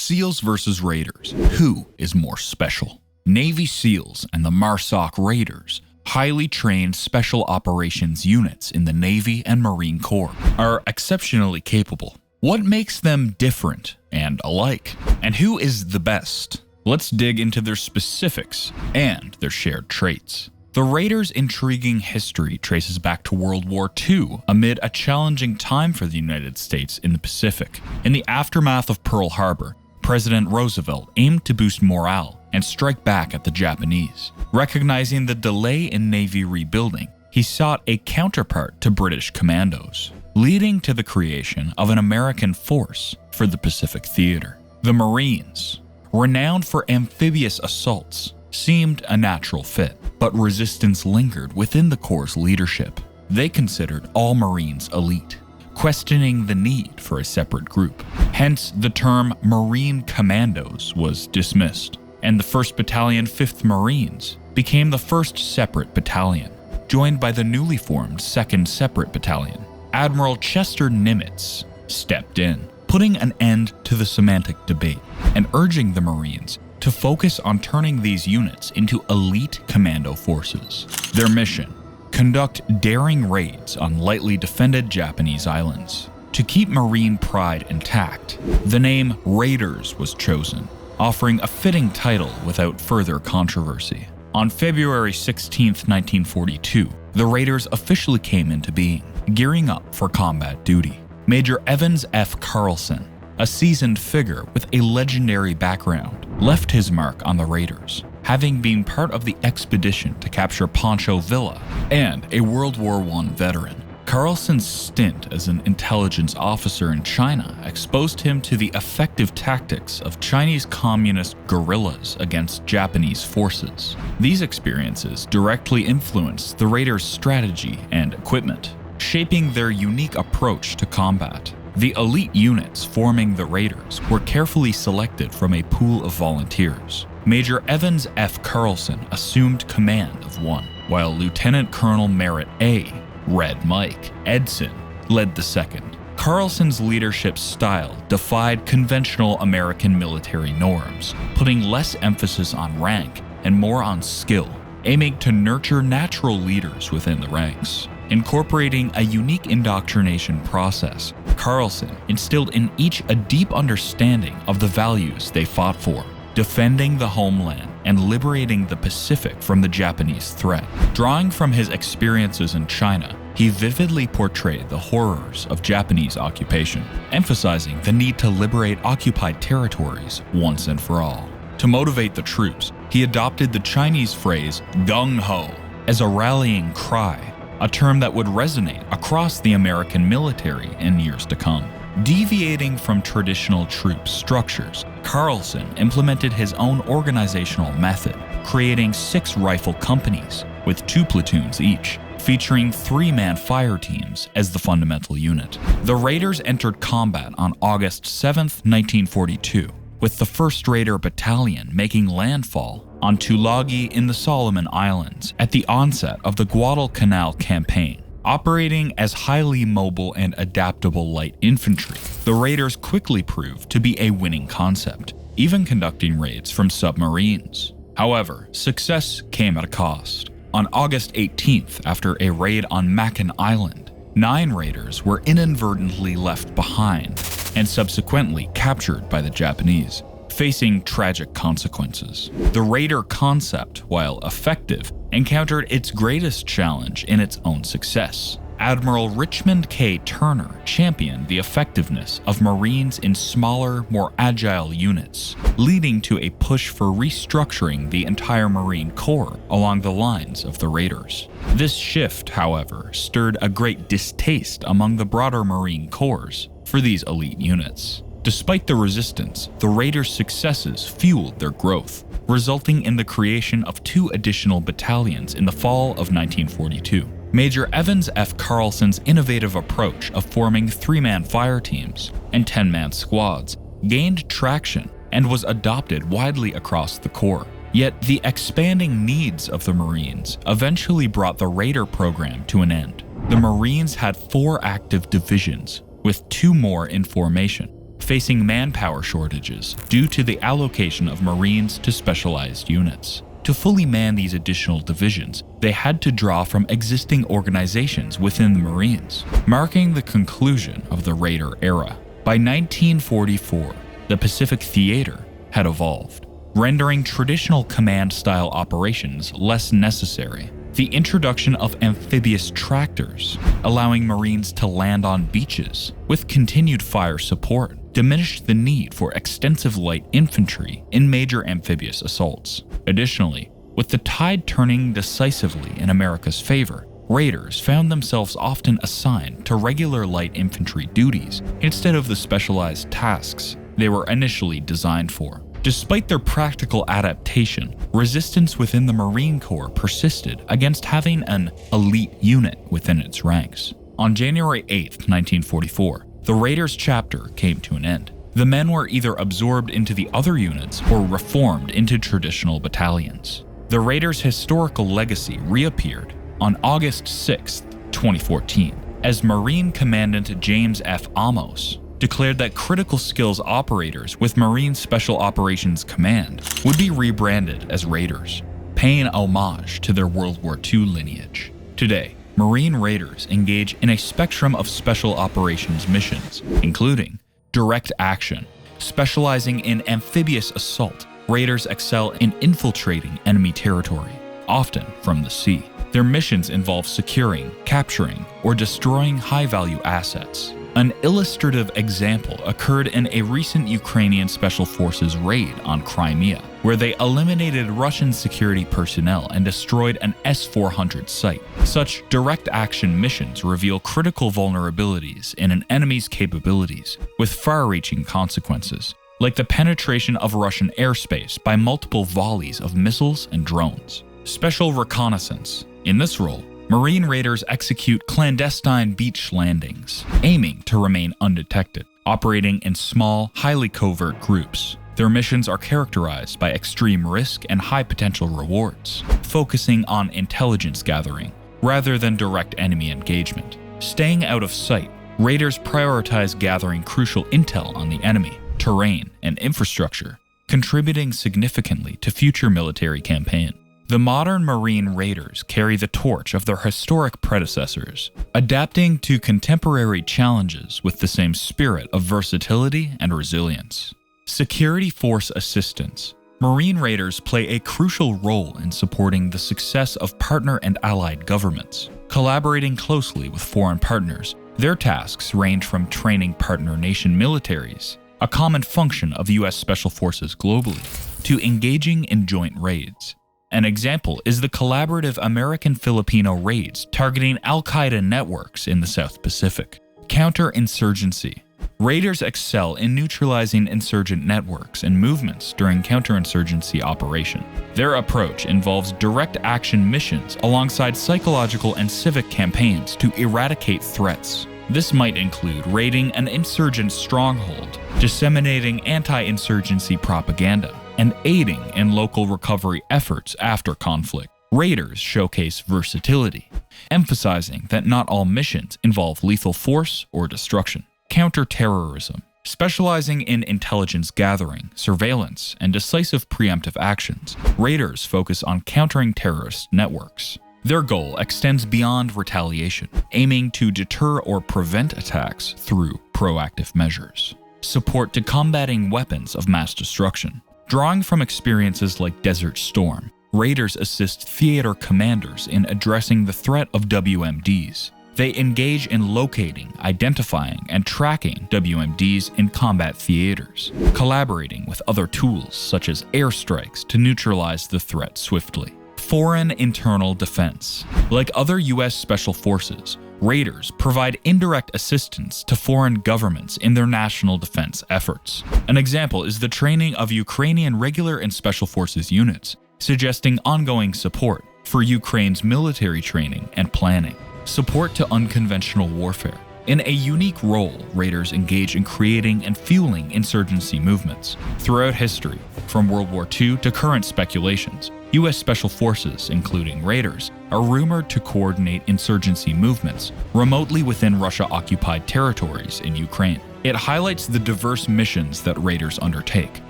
SEALs versus Raiders. Who is more special? Navy SEALs and the MARSOC Raiders, highly trained special operations units in the Navy and Marine Corps, are exceptionally capable. What makes them different and alike? And who is the best? Let's dig into their specifics and their shared traits. The Raiders' intriguing history traces back to World War II amid a challenging time for the United States in the Pacific. In the aftermath of Pearl Harbor, President Roosevelt aimed to boost morale and strike back at the Japanese. Recognizing the delay in Navy rebuilding, he sought a counterpart to British commandos, leading to the creation of an American force for the Pacific theater. The Marines, renowned for amphibious assaults, seemed a natural fit, but resistance lingered within the Corps' leadership. They considered all Marines elite, questioning the need for a separate group. Hence, the term Marine Commandos was dismissed, and the 1st Battalion 5th Marines became the first separate battalion, joined by the newly formed 2nd Separate Battalion. Admiral Chester Nimitz stepped in, putting an end to the semantic debate and urging the Marines to focus on turning these units into elite commando forces. Their mission: conduct daring raids on lightly defended Japanese islands. To keep Marine pride intact, the name Raiders was chosen, offering a fitting title without further controversy. On February 16, 1942, the Raiders officially came into being, gearing up for combat duty. Major Evans F. Carlson, a seasoned figure with a legendary background, left his mark on the Raiders, having been part of the expedition to capture Pancho Villa, and a World War I veteran. Carlson's stint as an intelligence officer in China exposed him to the effective tactics of Chinese communist guerrillas against Japanese forces. These experiences directly influenced the Raiders' strategy and equipment, shaping their unique approach to combat. The elite units forming the Raiders were carefully selected from a pool of volunteers. Major Evans F. Carlson assumed command of one, while Lieutenant Colonel Merritt A. Red Mike Edson led the second. Carlson's leadership style defied conventional American military norms, putting less emphasis on rank and more on skill, aiming to nurture natural leaders within the ranks. Incorporating a unique indoctrination process, Carlson instilled in each a deep understanding of the values they fought for: defending the homeland and liberating the Pacific from the Japanese threat. Drawing from his experiences in China, he vividly portrayed the horrors of Japanese occupation, emphasizing the need to liberate occupied territories once and for all. To motivate the troops, he adopted the Chinese phrase gung-ho as a rallying cry, a term that would resonate across the American military in years to come. Deviating from traditional troop structures, Carlson implemented his own organizational method, creating 6 rifle companies with 2 platoons each, featuring 3-man fire teams as the fundamental unit. The Raiders entered combat on August 7, 1942, with the 1st Raider Battalion making landfall on Tulagi in the Solomon Islands at the onset of the Guadalcanal campaign. Operating as highly mobile and adaptable light infantry, the Raiders quickly proved to be a winning concept, even conducting raids from submarines. However, success came at a cost. On August 18th, after a raid on Makin Island, 9 Raiders were inadvertently left behind and subsequently captured by the Japanese, facing tragic consequences. The Raider concept, while effective, encountered its greatest challenge in its own success. Admiral Richmond K. Turner championed the effectiveness of Marines in smaller, more agile units, leading to a push for restructuring the entire Marine Corps along the lines of the Raiders. This shift, however, stirred a great distaste among the broader Marine Corps for these elite units. Despite the resistance, the Raiders' successes fueled their growth, resulting in the creation of 2 additional battalions in the fall of 1942. Major Evans F. Carlson's innovative approach of forming 3-man fire teams and 10-man squads gained traction and was adopted widely across the Corps. Yet the expanding needs of the Marines eventually brought the Raider program to an end. The Marines had 4 active divisions, with 2 more in formation, facing manpower shortages due to the allocation of Marines to specialized units. To fully man these additional divisions, they had to draw from existing organizations within the Marines, marking the conclusion of the Raider era. By 1944, the Pacific Theater had evolved, rendering traditional command-style operations less necessary. The introduction of amphibious tractors, allowing Marines to land on beaches with continued fire support, diminished the need for extensive light infantry in major amphibious assaults. Additionally, with the tide turning decisively in America's favor, Raiders found themselves often assigned to regular light infantry duties instead of the specialized tasks they were initially designed for. Despite their practical adaptation, resistance within the Marine Corps persisted against having an elite unit within its ranks. On January 8, 1944, the Raiders chapter came to an end. The men were either absorbed into the other units or reformed into traditional battalions. The Raiders' historical legacy reappeared on August 6, 2014, as Marine Commandant James F. Amos declared that critical skills operators with Marine Special Operations Command would be rebranded as Raiders, paying homage to their World War II lineage. Today, Marine Raiders engage in a spectrum of special operations missions, including direct action. Specializing in amphibious assault, Raiders excel in infiltrating enemy territory, often from the sea. Their missions involve securing, capturing, or destroying high-value assets. An illustrative example occurred in a recent Ukrainian Special Forces raid on Crimea, where they eliminated Russian security personnel and destroyed an S-400 site. Such direct action missions reveal critical vulnerabilities in an enemy's capabilities, with far-reaching consequences, like the penetration of Russian airspace by multiple volleys of missiles and drones. Special reconnaissance. In this role, Marine Raiders execute clandestine beach landings, aiming to remain undetected, operating in small, highly covert groups. Their missions are characterized by extreme risk and high potential rewards, focusing on intelligence gathering rather than direct enemy engagement. Staying out of sight, Raiders prioritize gathering crucial intel on the enemy, terrain, and infrastructure, contributing significantly to future military campaigns. The modern Marine Raiders carry the torch of their historic predecessors, adapting to contemporary challenges with the same spirit of versatility and resilience. Security Force Assistance. Marine Raiders play a crucial role in supporting the success of partner and allied governments. Collaborating closely with foreign partners, their tasks range from training partner nation militaries, a common function of U.S. Special Forces globally, to engaging in joint raids. An example is the collaborative American-Filipino raids targeting al-Qaeda networks in the South Pacific. Counterinsurgency. Raiders excel in neutralizing insurgent networks and movements during counterinsurgency operation. Their approach involves direct action missions alongside psychological and civic campaigns to eradicate threats. This might include raiding an insurgent stronghold, disseminating anti-insurgency propaganda, and aiding in local recovery efforts after conflict. Raiders showcase versatility, emphasizing that not all missions involve lethal force or destruction. Counterterrorism. Specializing in intelligence gathering, surveillance, and decisive preemptive actions, Raiders focus on countering terrorist networks. Their goal extends beyond retaliation, aiming to deter or prevent attacks through proactive measures. Support to combating weapons of mass destruction. Drawing from experiences like Desert Storm, Raiders assist theater commanders in addressing the threat of WMDs. They engage in locating, identifying, and tracking WMDs in combat theaters, collaborating with other tools such as airstrikes to neutralize the threat swiftly. Foreign internal defense. Like other U.S. Special Forces, Raiders provide indirect assistance to foreign governments in their national defense efforts. An example is the training of Ukrainian regular and Special Forces units, suggesting ongoing support for Ukraine's military training and planning. Support to unconventional warfare. In a unique role, Raiders engage in creating and fueling insurgency movements. Throughout history, from World War II to current speculations, U.S. Special Forces, including Raiders, are rumored to coordinate insurgency movements remotely within Russia-occupied territories in Ukraine. It highlights the diverse missions that Raiders undertake,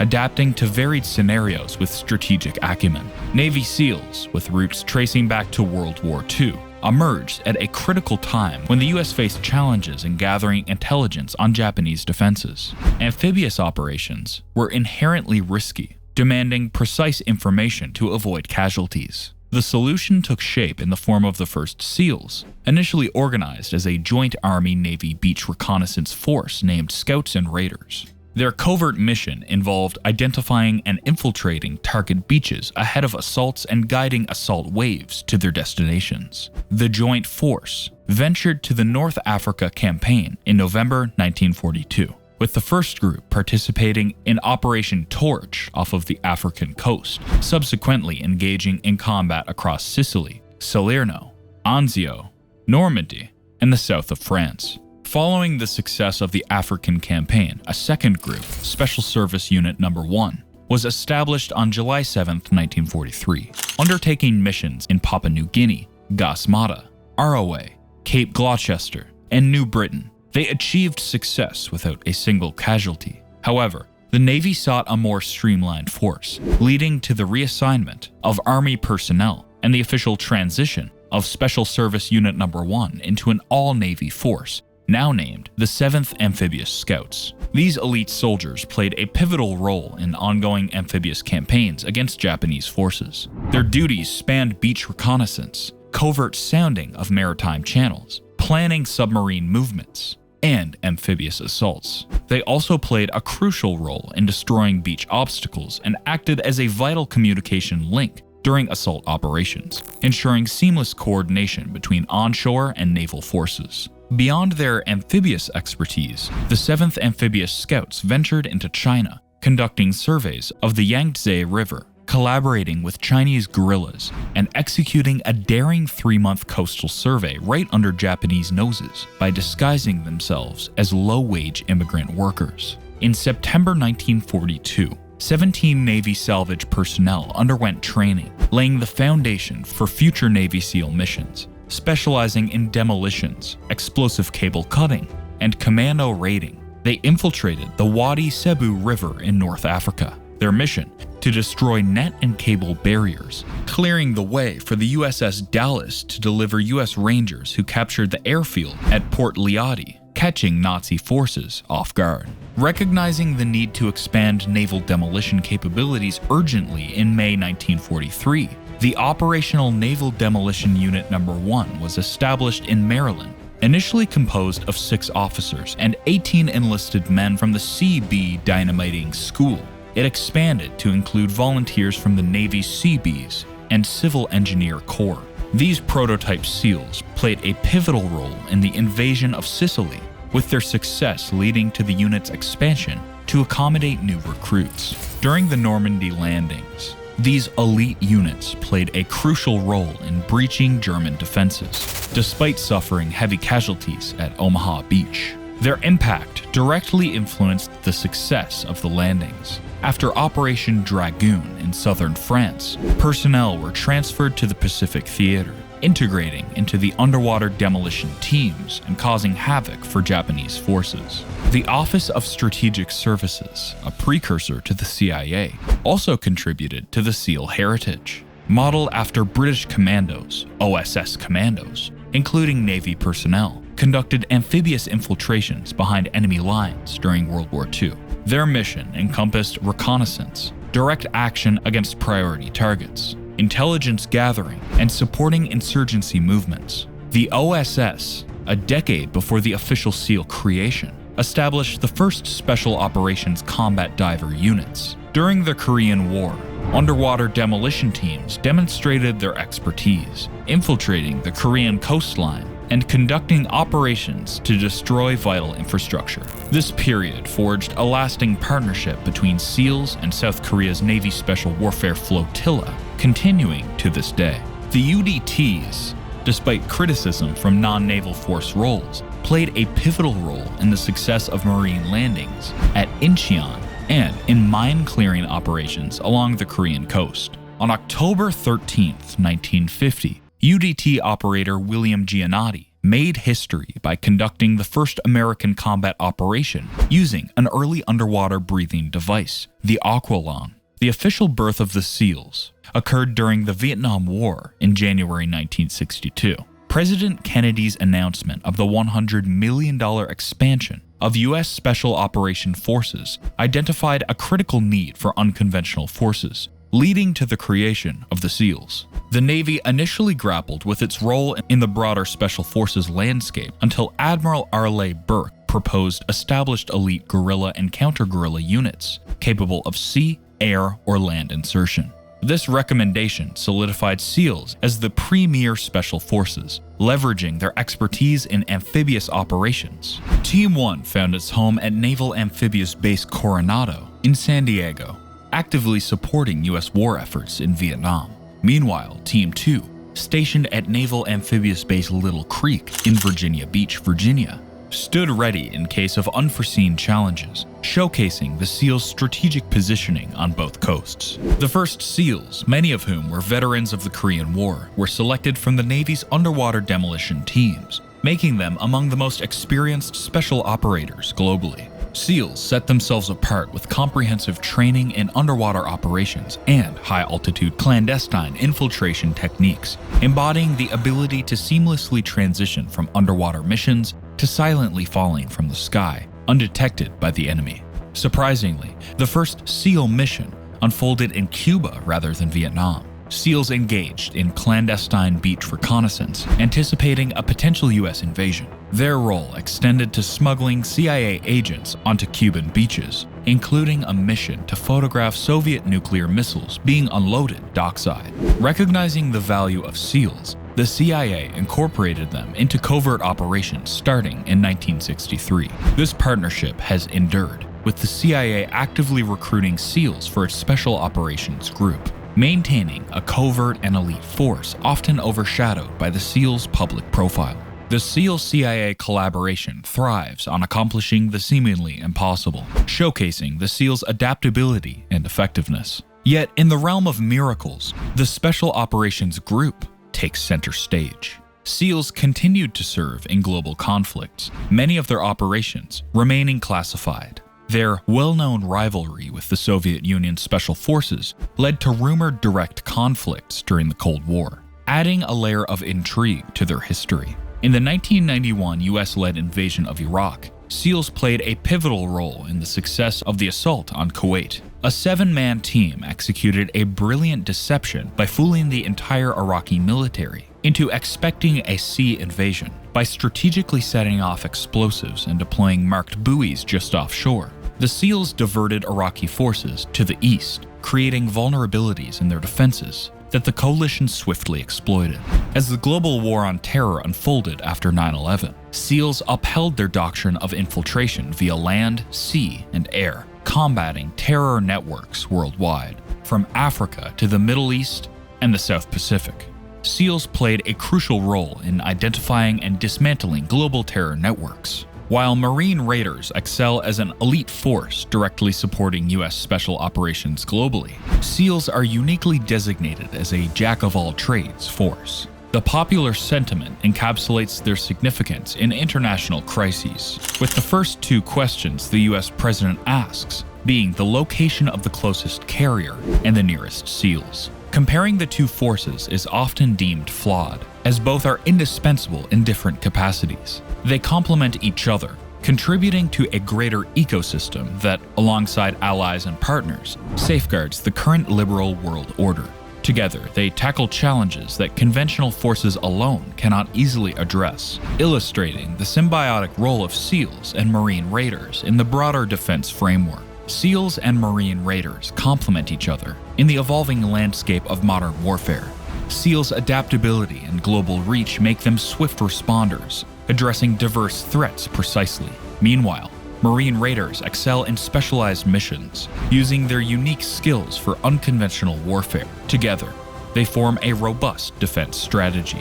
adapting to varied scenarios with strategic acumen. Navy SEALs, with roots tracing back to World War II, emerged at a critical time when the US faced challenges in gathering intelligence on Japanese defenses. Amphibious operations were inherently risky, demanding precise information to avoid casualties. The solution took shape in the form of the first SEALs, initially organized as a joint Army-Navy beach reconnaissance force named Scouts and Raiders. Their covert mission involved identifying and infiltrating target beaches ahead of assaults and guiding assault waves to their destinations. The joint force ventured to the North Africa campaign in November 1942, with the first group participating in Operation Torch off of the African coast, subsequently engaging in combat across Sicily, Salerno, Anzio, Normandy, and the south of France. Following the success of the African campaign, a second group, Special Service Unit No. 1, was established on July 7, 1943, undertaking missions in Papua New Guinea, Gasmata, Araway, Cape Gloucester, and New Britain. They achieved success without a single casualty. However, the Navy sought a more streamlined force, leading to the reassignment of Army personnel and the official transition of Special Service Unit No. 1 into an all-Navy force, now named the 7th Amphibious Scouts. These elite soldiers played a pivotal role in ongoing amphibious campaigns against Japanese forces. Their duties spanned beach reconnaissance, covert sounding of maritime channels, planning submarine movements, and amphibious assaults. They also played a crucial role in destroying beach obstacles and acted as a vital communication link during assault operations, ensuring seamless coordination between onshore and naval forces. Beyond their amphibious expertise, the 7th Amphibious Scouts ventured into China, conducting surveys of the Yangtze River, collaborating with Chinese guerrillas, and executing a daring 3-month coastal survey right under Japanese noses by disguising themselves as low-wage immigrant workers. In September 1942, 17 Navy salvage personnel underwent training, laying the foundation for future Navy SEAL missions, specializing in demolitions, explosive cable cutting, and commando raiding. They infiltrated the Wadi Sebu River in North Africa. Their mission: to destroy net and cable barriers, clearing the way for the USS Dallas to deliver US Rangers who captured the airfield at Port Liadi, catching Nazi forces off guard. Recognizing the need to expand naval demolition capabilities urgently in May 1943, the Operational Naval Demolition Unit No. 1 was established in Maryland, initially composed of 6 officers and 18 enlisted men from the CB Dynamiting School. It expanded to include volunteers from the Navy's Seabees and Civil Engineer Corps. These prototype SEALs played a pivotal role in the invasion of Sicily, with their success leading to the unit's expansion to accommodate new recruits. During the Normandy landings, these elite units played a crucial role in breaching German defenses, despite suffering heavy casualties at Omaha Beach. Their impact directly influenced the success of the landings. After Operation Dragoon in southern France, personnel were transferred to the Pacific Theater, integrating into the underwater demolition teams and causing havoc for Japanese forces. The Office of Strategic Services, a precursor to the CIA, also contributed to the SEAL heritage. Modeled after British commandos, OSS commandos, including Navy personnel, conducted amphibious infiltrations behind enemy lines during World War II. Their mission encompassed reconnaissance, direct action against priority targets, intelligence gathering, and supporting insurgency movements. The OSS, a decade before the official SEAL creation, established the first Special Operations Combat Diver units. During the Korean War, underwater demolition teams demonstrated their expertise, infiltrating the Korean coastline and conducting operations to destroy vital infrastructure. This period forged a lasting partnership between SEALs and South Korea's Navy Special Warfare Flotilla, continuing to this day. The UDTs, despite criticism from non-naval force roles, played a pivotal role in the success of marine landings at Incheon and in mine-clearing operations along the Korean coast. On October 13, 1950, UDT operator William Giannotti made history by conducting the first American combat operation using an early underwater breathing device, the Aqualung. The official birth of the SEALs occurred during the Vietnam War in January 1962. President Kennedy's announcement of the $100 million expansion of U.S. Special Operation Forces identified a critical need for unconventional forces, leading to the creation of the SEALs. The Navy initially grappled with its role in the broader Special Forces landscape until Admiral Arleigh Burke proposed established elite guerrilla and counter-guerrilla units capable of sea, air, or land insertion. This recommendation solidified SEALs as the premier special forces, leveraging their expertise in amphibious operations. Team 1 found its home at Naval Amphibious Base Coronado in San Diego, actively supporting U.S. war efforts in Vietnam. Meanwhile, Team 2, stationed at Naval Amphibious Base Little Creek in Virginia Beach, Virginia, stood ready in case of unforeseen challenges, showcasing the SEALs' strategic positioning on both coasts. The first SEALs, many of whom were veterans of the Korean War, were selected from the Navy's underwater demolition teams, making them among the most experienced special operators globally. SEALs set themselves apart with comprehensive training in underwater operations and high-altitude clandestine infiltration techniques, embodying the ability to seamlessly transition from underwater missions to silently falling from the sky, undetected by the enemy. Surprisingly, the first SEAL mission unfolded in Cuba rather than Vietnam. SEALs engaged in clandestine beach reconnaissance, anticipating a potential U.S. invasion. Their role extended to smuggling CIA agents onto Cuban beaches, including a mission to photograph Soviet nuclear missiles being unloaded dockside. Recognizing the value of SEALs, the CIA incorporated them into covert operations starting in 1963. This partnership has endured, with the CIA actively recruiting SEALs for its Special Operations Group, maintaining a covert and elite force often overshadowed by the SEALs' public profile. The SEAL-CIA collaboration thrives on accomplishing the seemingly impossible, showcasing the SEALs' adaptability and effectiveness. Yet, in the realm of miracles, the Special Operations Group takes center stage. SEALs continued to serve in global conflicts, many of their operations remaining classified. Their well-known rivalry with the Soviet Union Special Forces led to rumored direct conflicts during the Cold War, adding a layer of intrigue to their history. In the 1991 US-led invasion of Iraq, SEALs played a pivotal role in the success of the assault on Kuwait. A 7-man team executed a brilliant deception by fooling the entire Iraqi military into expecting a sea invasion by strategically setting off explosives and deploying marked buoys just offshore. The SEALs diverted Iraqi forces to the east, creating vulnerabilities in their defenses that the coalition swiftly exploited. As the global war on terror unfolded after 9/11, SEALs upheld their doctrine of infiltration via land, sea, and air, combating terror networks worldwide, from Africa to the Middle East and the South Pacific. SEALs played a crucial role in identifying and dismantling global terror networks, while Marine Raiders excel as an elite force directly supporting U.S. special operations globally. SEALs are uniquely designated as a jack-of-all-trades force. The popular sentiment encapsulates their significance in international crises, with the first two questions the U.S. president asks being the location of the closest carrier and the nearest SEALs. Comparing the two forces is often deemed flawed, as both are indispensable in different capacities. They complement each other, contributing to a greater ecosystem that, alongside allies and partners, safeguards the current liberal world order. Together, they tackle challenges that conventional forces alone cannot easily address, illustrating the symbiotic role of SEALs and Marine Raiders in the broader defense framework. SEALs and Marine Raiders complement each other in the evolving landscape of modern warfare. SEALs' adaptability and global reach make them swift responders, addressing diverse threats precisely. Meanwhile, Marine Raiders excel in specialized missions, using their unique skills for unconventional warfare. Together, they form a robust defense strategy,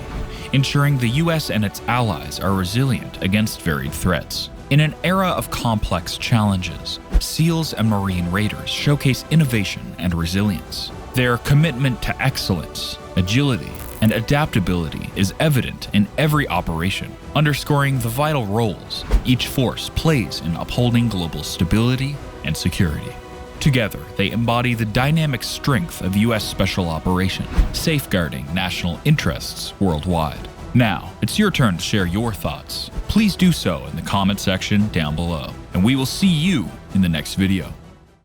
ensuring the U.S. and its allies are resilient against varied threats. In an era of complex challenges, SEALs and Marine Raiders showcase innovation and resilience. Their commitment to excellence, agility, and adaptability is evident in every operation, underscoring the vital roles each force plays in upholding global stability and security. Together, they embody the dynamic strength of U.S. Special Operations, safeguarding national interests worldwide. Now, it's your turn to share your thoughts. Please do so in the comment section down below, and we will see you in the next video.